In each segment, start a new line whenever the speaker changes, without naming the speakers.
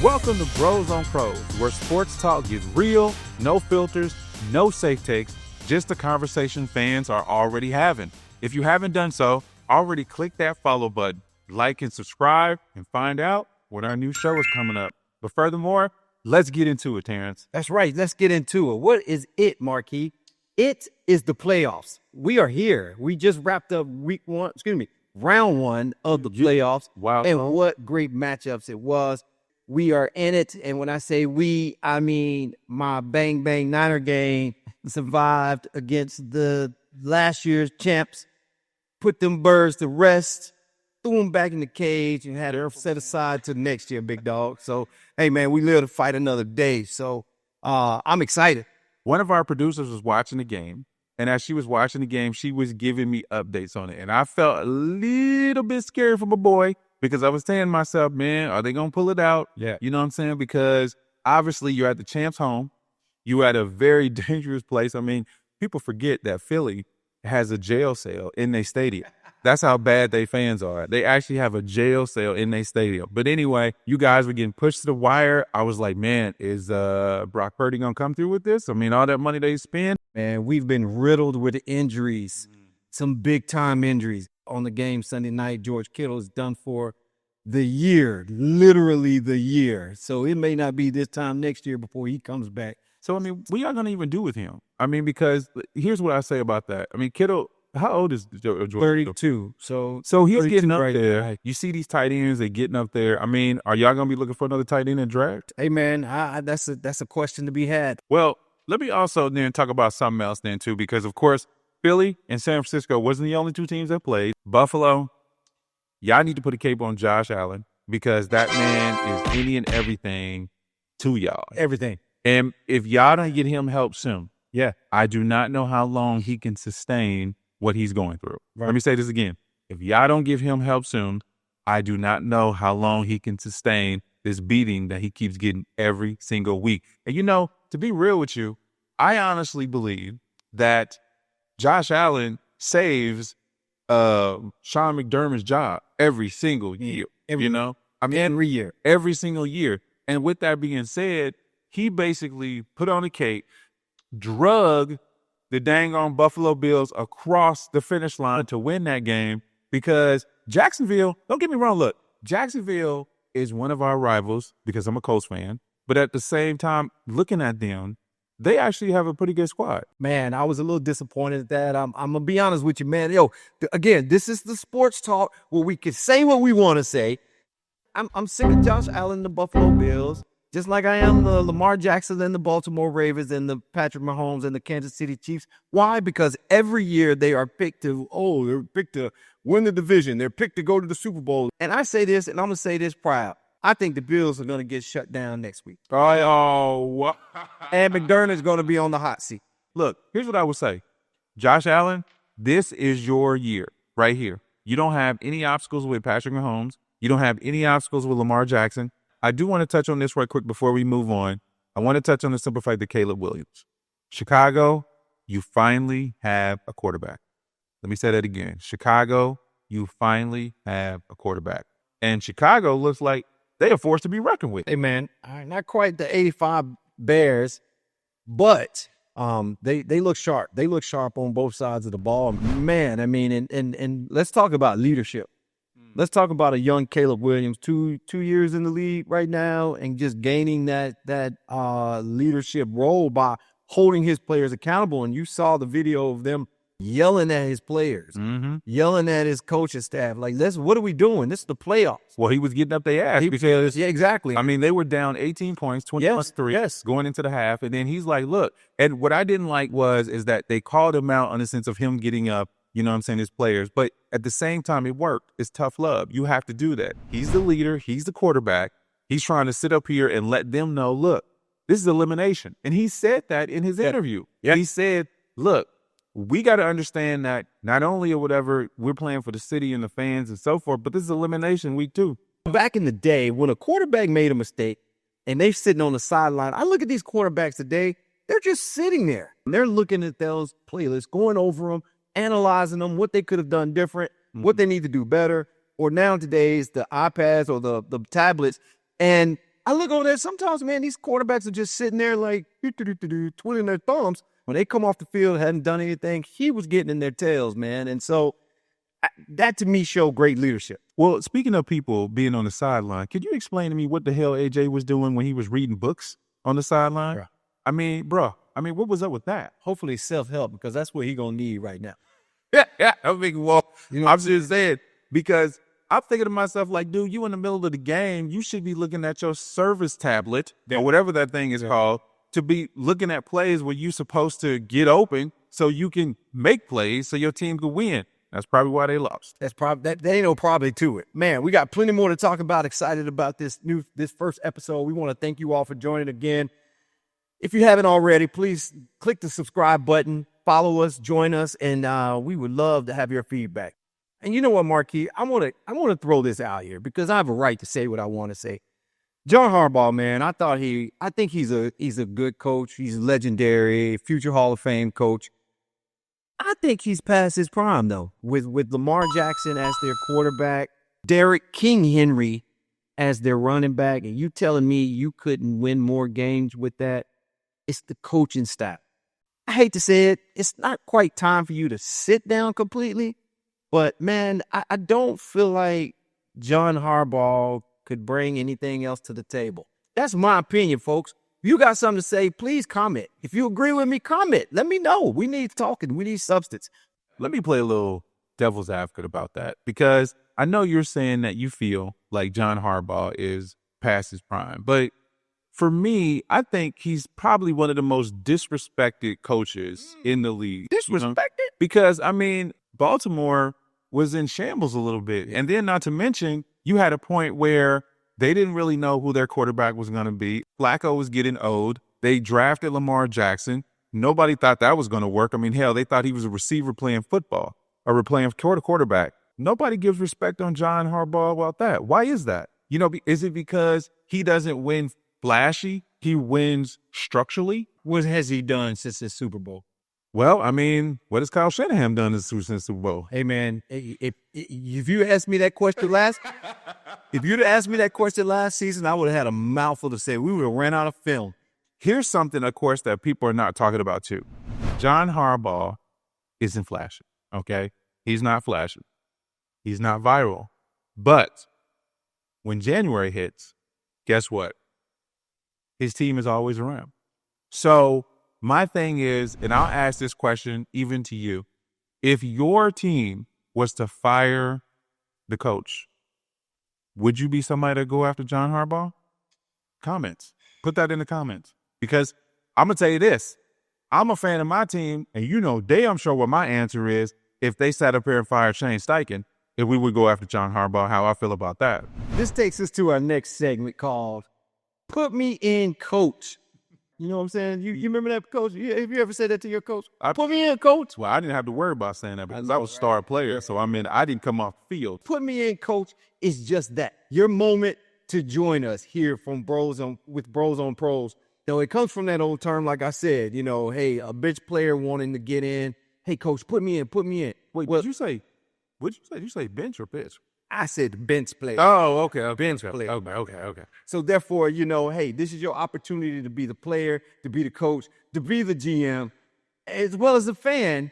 Welcome to Bros on Pros, where sports talk gets real, no filters, no safe takes, just the conversation fans are already having. If you haven't done so, already click that follow button, like and subscribe, and find out when our new show is coming up. But furthermore, let's get into it, Terrence.
That's right. Let's get into it. What is it, Marquee? It is the playoffs. We are here. We just wrapped up round one of the playoffs.
Wow.
And what great matchups it was. We are in it. And when I say we, I mean my Bang Bang Niner gang survived against the last year's champs, put them birds to rest, threw them back in the cage, and had her set aside to next year, big dog. So, hey, man, we live to fight another day. So I'm excited.
One of our producers was watching the game, and as she was watching the game, she was giving me updates on it. And I felt a little bit scared for my boy because I was saying to myself, man, are they going to pull it out?
Yeah.
You know what I'm saying? Because obviously you're at the champs' home. You're at a very dangerous place. I mean, people forget that Philly has a jail cell in their stadium. That's how bad they fans are. They actually have a jail cell in their stadium. But anyway, you guys were getting pushed to the wire. I was like, man, is Brock Purdy going to come through with this? I mean, all that money they spend.
Man, we've been riddled with injuries, some big-time injuries. On the game Sunday night, George Kittle is done for the year, literally the year. So it may not be this time next year before he comes back.
So, I mean, what are going to even do with him? I mean, because here's what I say about that. I mean, Kittle, how old is George?
32. So
he's getting up
right
there.
Right.
You see these tight ends, they're getting up there. I mean, are y'all going to be looking for another tight end in draft?
Hey, man, that's a question to be had.
Well, let me also then talk about something else then, too, because, of course, Philly and San Francisco wasn't the only two teams that played. Buffalo, y'all need to put a cape on Josh Allen because that man is any and everything to y'all.
Everything.
And if y'all don't get him help soon,
yeah,
I do not know how long he can sustain what he's going through.
Right.
Let me say this again. If y'all don't give him help soon, I do not know how long he can sustain this beating that he keeps getting every single week. And, you know, to be real with you, I honestly believe that Josh Allen saves Sean McDermott's job every single year.
Every year.
Every single year. And with that being said, he basically put on a cape, drug the dang on Buffalo Bills across the finish line to win that game because Jacksonville, don't get me wrong, look, Jacksonville is one of our rivals because I'm a Colts fan, but at the same time, looking at them, they actually have a pretty good squad.
Man, I was a little disappointed at that. I'm going to be honest with you, man. Yo, again, this is the sports talk where we can say what we want to say. I'm sick of Josh Allen and the Buffalo Bills, just like I am the Lamar Jackson and the Baltimore Ravens and the Patrick Mahomes and the Kansas City Chiefs. Why? Because every year they are picked to win the division. They're picked to go to the Super Bowl. And I say this, and I'm going to say this proud. I think the Bills are going to get shut down next week.
Oh,
and McDermott's going to be on the hot seat.
Look, here's what I would say. Josh Allen, this is your year right here. You don't have any obstacles with Patrick Mahomes. You don't have any obstacles with Lamar Jackson. I do want to touch on this right quick before we move on. I want to touch on the simple fact that Caleb Williams. Chicago, you finally have a quarterback. Let me say that again. Chicago, you finally have a quarterback. And Chicago looks like they are forced to be reckoned with.
Hey, man, not quite the 85 Bears, but they look sharp. They look sharp on both sides of the ball. Man, I mean, and let's talk about leadership. Let's talk about a young Caleb Williams, two years in the league right now, and just gaining that leadership role by holding his players accountable. And you saw the video of them yelling at his players, yelling at his coaching staff. Like, what are we doing? This is the playoffs.
Well, he was getting up their ass.
Yeah, exactly.
I mean, they were down 18 points, 20+3, going into the half. And then he's like, look, and what I didn't like is that they called him out on the sense of him getting up, you know what I'm saying, his players. But at the same time, it worked. It's tough love. You have to do that. He's the leader. He's the quarterback. He's trying to sit up here and let them know, look, this is elimination. And he said that in his interview.
Yeah.
He said, look, we got to understand that not only or whatever we're playing for the city and the fans and so forth, but this is elimination week 2.
Back in the day, when a quarterback made a mistake and they're sitting on the sideline, I look at these quarterbacks today, they're just sitting there. They're looking at those playlists, going over them, analyzing them, what they could have done different, what they need to do better. Or nowadays, the iPads or the tablets, and I look over there sometimes, man, these quarterbacks are just sitting there like twiddling their thumbs. When they come off the field, hadn't done anything, he was getting in their tails, man. And so that to me showed great leadership.
Well, speaking of people being on the sideline, could you explain to me what the hell AJ was doing when he was reading books on the sideline?
Bruh.
I mean, what was up with that?
Hopefully self-help, because that's what he going to need right now.
Yeah. I mean, well, I'm just saying, because I'm thinking to myself, like, dude, you in the middle of the game, you should be looking at your service tablet or whatever that thing is called, to be looking at plays where you're supposed to get open so you can make plays so your team can win. That's probably why they lost.
That's probably that ain't no probably to it. Man, we got plenty more to talk about. Excited about this first episode. We want to thank you all for joining again. If you haven't already, please click the subscribe button, follow us, join us, and we would love to have your feedback. And you know what, Marquee? I want to throw this out here because I have a right to say what I want to say. John Harbaugh, man, I think he's a good coach. He's legendary, future Hall of Fame coach. I think he's past his prime though, with Lamar Jackson as their quarterback, Derrick King Henry as their running back, and you telling me you couldn't win more games with that? It's the coaching staff. I hate to say it, it's not quite time for you to sit down completely, but man, I don't feel like John Harbaugh could bring anything else to the table. That's my opinion, folks. If you got something to say, please comment. If you agree with me, comment. Let me know. We need talking. We need substance.
Let me play a little devil's advocate about that, because I know you're saying that you feel like John Harbaugh is past his prime. But for me, I think he's probably one of the most disrespected coaches in the league.
Disrespected?
Because, I mean, Baltimore was in shambles a little bit. And then not to mention, you had a point where they didn't really know who their quarterback was going to be. Flacco was getting owed. They drafted Lamar Jackson. Nobody thought that was going to work. I mean, hell, they thought he was a receiver playing football or playing quarterback. Nobody gives respect on John Harbaugh about that. Why is that? You know, is it because he doesn't win flashy? He wins structurally?
What has he done since the Super Bowl?
Well, I mean, what has Kyle Shanahan done since the Super Bowl?
Hey, man, if you asked me that question if you'd asked me that question last season, I would have had a mouthful to say. We would have ran out of film.
Here's something, of course, that people are not talking about, too. John Harbaugh isn't flashy, okay? He's not flashy. He's not viral. But when January hits, guess what? His team is always around. So my thing is, and I'll ask this question even to you, if your team was to fire the coach, would you be somebody to go after John Harbaugh? Comments. Put that in the comments. Because I'm going to tell you this. I'm a fan of my team, and you know damn sure what my answer is if they sat up here and fired Shane Steichen, if we would go after John Harbaugh, how I feel about that.
This takes us to our next segment called Put Me in, Coach. You know what I'm saying? You remember that, coach? Have you ever said that to your coach? Put me in, coach.
Well, I didn't have to worry about saying that because I was a star player. So, I mean, I didn't come off the field.
Put me in, coach, is just that. Your moment to join us here from Bros on Pros. You know, it comes from that old term, like I said, you know, hey, a bench player wanting to get in. Hey, coach, put me in.
Wait,
well,
did you say bench or pitch?
I said bench player.
Oh, okay.
Bench player.
Okay.
So therefore, you know, hey, this is your opportunity to be the player, to be the coach, to be the GM, as well as a fan,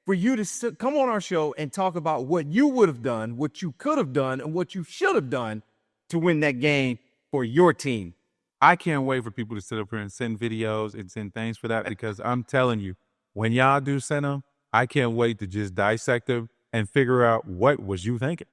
for you to come on our show and talk about what you would have done, what you could have done, and what you should have done to win that game for your team.
I can't wait for people to sit up here and send videos and send things for that, because I'm telling you, when y'all do send them, I can't wait to just dissect them and figure out what was you thinking.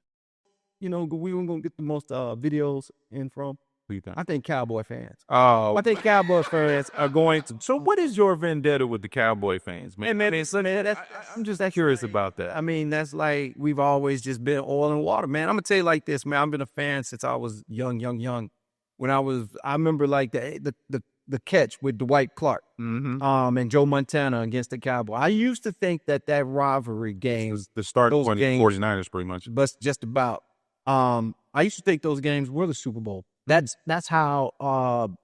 You know, we were going to get the most videos in from.
Who you think?
I think Cowboy fans.
Oh,
I think Cowboy fans are going to.
So what is your vendetta with the Cowboy fans, man?
Man, I'm just
Curious about that.
I mean, that's like we've always just been oil and water, man. I'm going to tell you like this, man. I've been a fan since I was young. When I remember like the catch with Dwight Clark and Joe Montana against the Cowboys. I used to think that rivalry game
was the start of the 49ers pretty much.
But just about. I used to think those games were the Super Bowl. That's how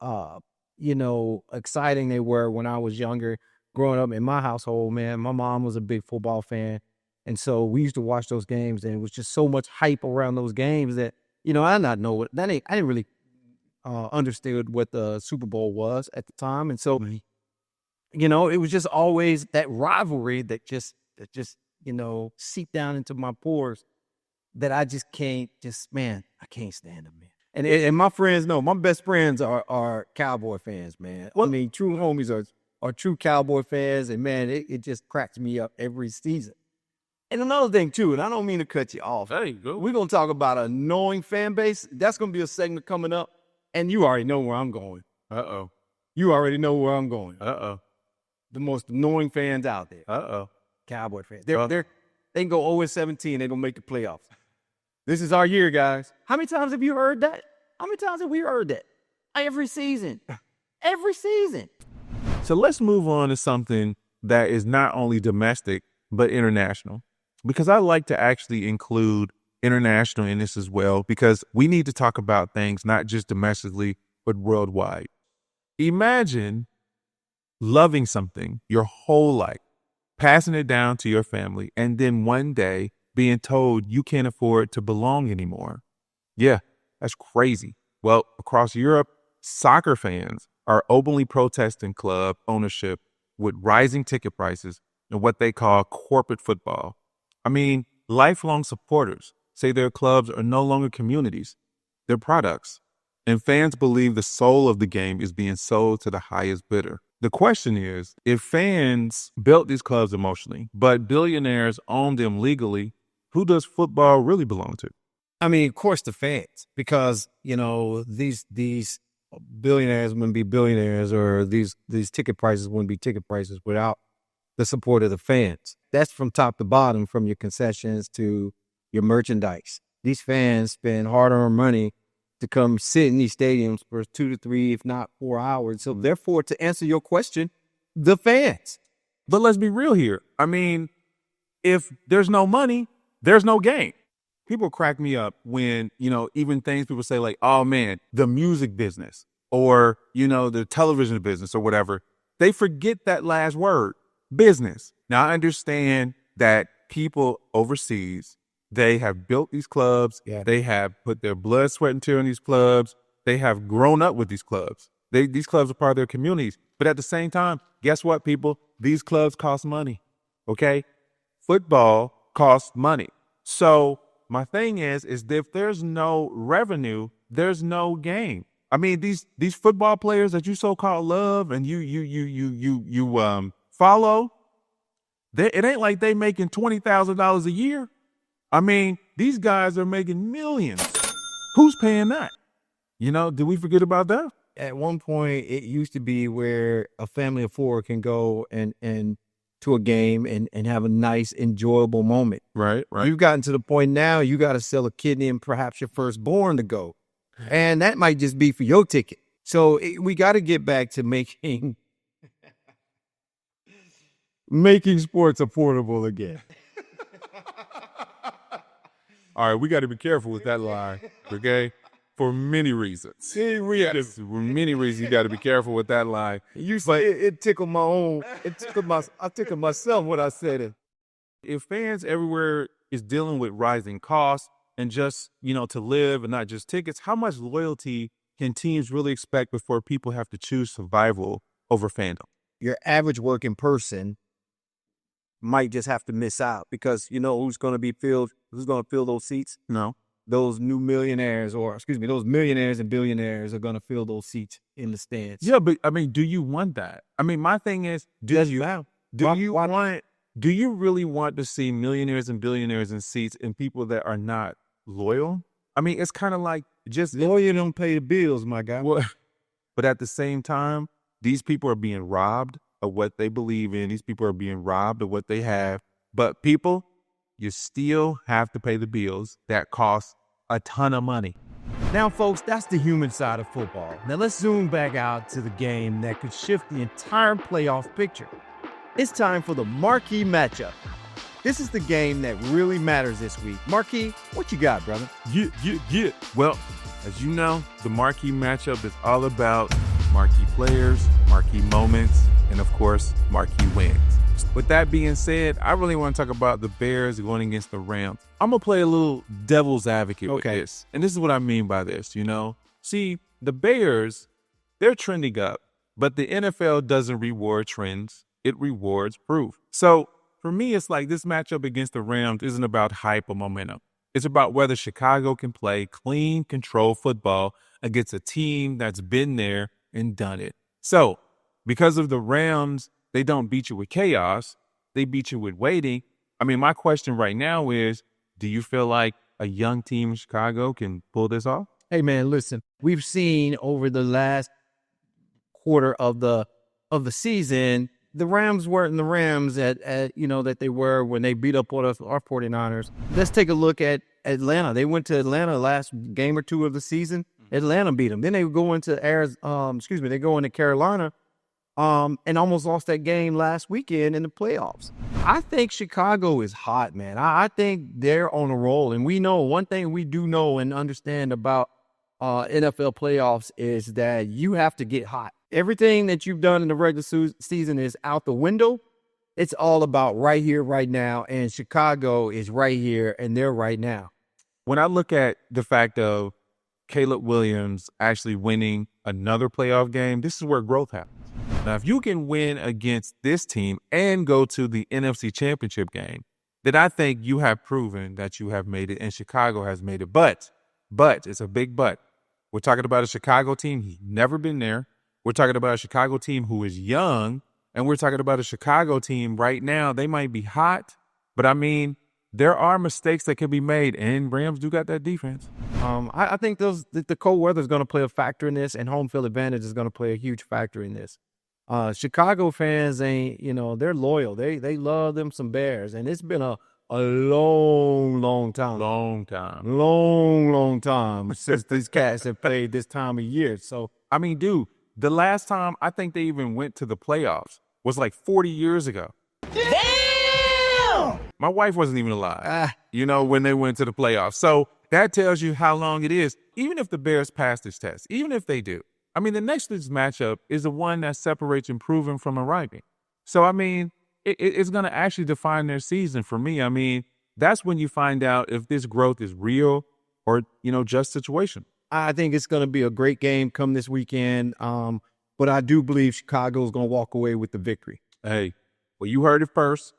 you know, exciting they were when I was younger, growing up in my household, man. My mom was a big football fan, and so we used to watch those games, and it was just so much hype around those games that, you know, I didn't really understood what the Super Bowl was at the time. And so, you know, it was just always that rivalry that just, you know, seeped down into my pores that I just can't man, I can't stand them, man. And my friends know, my best friends are Cowboy fans, man. I mean, true homies are true Cowboy fans. And man, it just cracks me up every season. And another thing too, and I don't mean to cut you off.
There you go.
We're going to talk about a knowing fan base. That's going to be a segment coming up. And you already know where I'm going.
Uh-oh.
You already know where I'm going.
Uh-oh.
The most annoying fans out there.
Uh-oh.
Cowboy fans. They can go 0-17. They're going to make the playoffs. This is our year, guys. How many times have you heard that? How many times have we heard that? Every season. Every season.
So let's move on to something that is not only domestic, but international. Because I like to actually include international in this as well, because we need to talk about things not just domestically, but worldwide. Imagine loving something your whole life, passing it down to your family, and then one day being told you can't afford to belong anymore. Yeah, that's crazy. Well, across Europe, soccer fans are openly protesting club ownership with rising ticket prices and what they call corporate football. I mean, lifelong supporters say their clubs are no longer communities, they're products. And fans believe the soul of the game is being sold to the highest bidder. The question is, if fans built these clubs emotionally, but billionaires own them legally, who does football really belong to?
I mean, of course, the fans, because, you know, these billionaires wouldn't be billionaires, or these ticket prices wouldn't be ticket prices without the support of the fans. That's from top to bottom, from your concessions to your merchandise. These fans spend hard-earned money to come sit in these stadiums for 2 to 3, if not 4 hours. So therefore, to answer your question, the fans.
But let's be real here. I mean, if there's no money, there's no game. People crack me up when, you know, even things people say like, oh man, the music business, or, you know, the television business or whatever. They forget that last word, business. Now, I understand that people overseas, they have built these clubs.
Yeah.
They have put their blood, sweat, and tear in these clubs. They have grown up with these clubs. These clubs are part of their communities. But at the same time, guess what, people? These clubs cost money, okay? Football costs money. So my thing is if there's no revenue, there's no game. I mean, these football players that you so-called love and you follow, it ain't like they making $20,000 a year. I mean, these guys are making millions. Who's paying that? You know, did we forget about that?
At one point, it used to be where a family of 4 can go and to a game and have a nice, enjoyable moment.
Right.
You've gotten to the point now, you got to sell a kidney and perhaps your firstborn to go. And that might just be for your ticket. So we got to get back to making sports affordable again.
All right, we got to be careful with that line, okay? For many reasons. For many reasons, you got to be careful with that line.
But it tickled my own. I tickled myself when I said it.
If fans everywhere is dealing with rising costs and just, you know, to live and not just tickets, how much loyalty can teams really expect before people have to choose survival over fandom?
Your average working person might just have to miss out, because you know who's going to fill those seats?
No.
Those new millionaires, those millionaires and billionaires are going to fill those seats in the stands.
Yeah, but I mean, do you want that? I mean, my thing is, do you really want to see millionaires and billionaires in seats and people that are not loyal? I mean, it's kind of like just
loyal don't pay the bills, my guy.
Well, but at the same time, these people are being robbed of what they believe in. These people are being robbed of what they have. But people, you still have to pay the bills that cost a ton of money.
Now, folks, that's the human side of football. Now, let's zoom back out to the game that could shift the entire playoff picture. It's time for the Marquee Matchup. This is the game that really matters this week. Marquee, what you got, brother?
Yeah. Well, as you know, the Marquee Matchup is all about marquee players, marquee moments, and of course, marquee wins. With that being said, I really want to talk about the Bears going against the Rams. I'm going to play a little devil's advocate with this. And this is what I mean by this, you know. See, the Bears, they're trending up, but the NFL doesn't reward trends. It rewards proof. So for me, it's like this matchup against the Rams isn't about hype or momentum. It's about whether Chicago can play clean, controlled football against a team that's been there and done it. So because of the Rams, they don't beat you with chaos. They beat you with waiting. I mean, my question right now is, do you feel like a young team in Chicago can pull this off?
Hey man, listen, we've seen over the last quarter of the season, the Rams weren't the Rams that they were when they beat up on us, our 49ers. Let's take a look at Atlanta. They went to Atlanta last game or two of the season. Atlanta beat them. Then they go into they go into Carolina and almost lost that game last weekend in the playoffs. I think Chicago is hot, man. I think they're on a roll. And we know one thing we do know and understand about NFL playoffs is that you have to get hot. Everything that you've done in the regular season is out the window. It's all about right here, right now. And Chicago is right here and they're right now.
When I look at the fact of Caleb Williams actually winning another playoff game, this is where growth happens. Now, if you can win against this team and go to the NFC Championship game, then I think you have proven that you have made it and Chicago has made it. But it's a big but. We're talking about a Chicago team who's never been there. We're talking about a Chicago team who is young. And we're talking about a Chicago team right now. They might be hot, but I mean, there are mistakes that can be made, and Rams do got that defense.
I think the cold weather is going to play a factor in this, and home field advantage is going to play a huge factor in this. Chicago fans they're loyal. They love them some Bears, and it's been a long time since these cats have played this time of year. So,
I mean, dude, the last time I think they even went to the playoffs was like 40 years ago.
Damn!
My wife wasn't even alive, when they went to the playoffs. So that tells you how long it is. Even if the Bears pass this test, even if they do, I mean, the next matchup is the one that separates improving from arriving. So, I mean, it's going to actually define their season for me. I mean, that's when you find out if this growth is real or, just situation.
I think it's going to be a great game come this weekend. But I do believe Chicago is going to walk away with the victory.
Hey, well, you heard it first.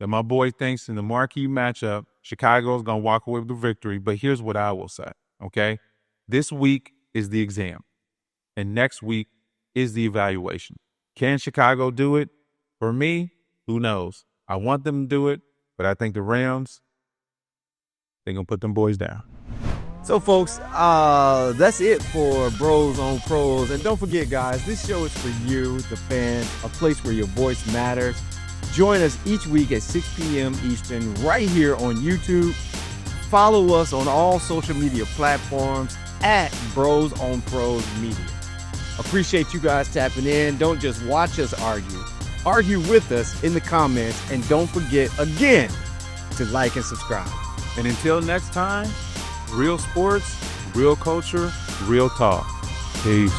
That my boy thinks in the marquee matchup, Chicago is going to walk away with the victory. But here's what I will say, okay? This week is the exam. And next week is the evaluation. Can Chicago do it? For me, who knows? I want them to do it, but I think the Rams, they're going to put them boys down.
So, folks, that's it for Bros on Pros. And don't forget, guys, this show is for you, the fan, a place where your voice matters. Join us each week at 6 p.m. Eastern right here on YouTube. Follow us on all social media platforms at Bros on Pros Media. Appreciate you guys tapping in. Don't just watch us argue. Argue with us in the comments. And don't forget, again, to like and subscribe.
And until next time, real sports, real culture, real talk. Peace.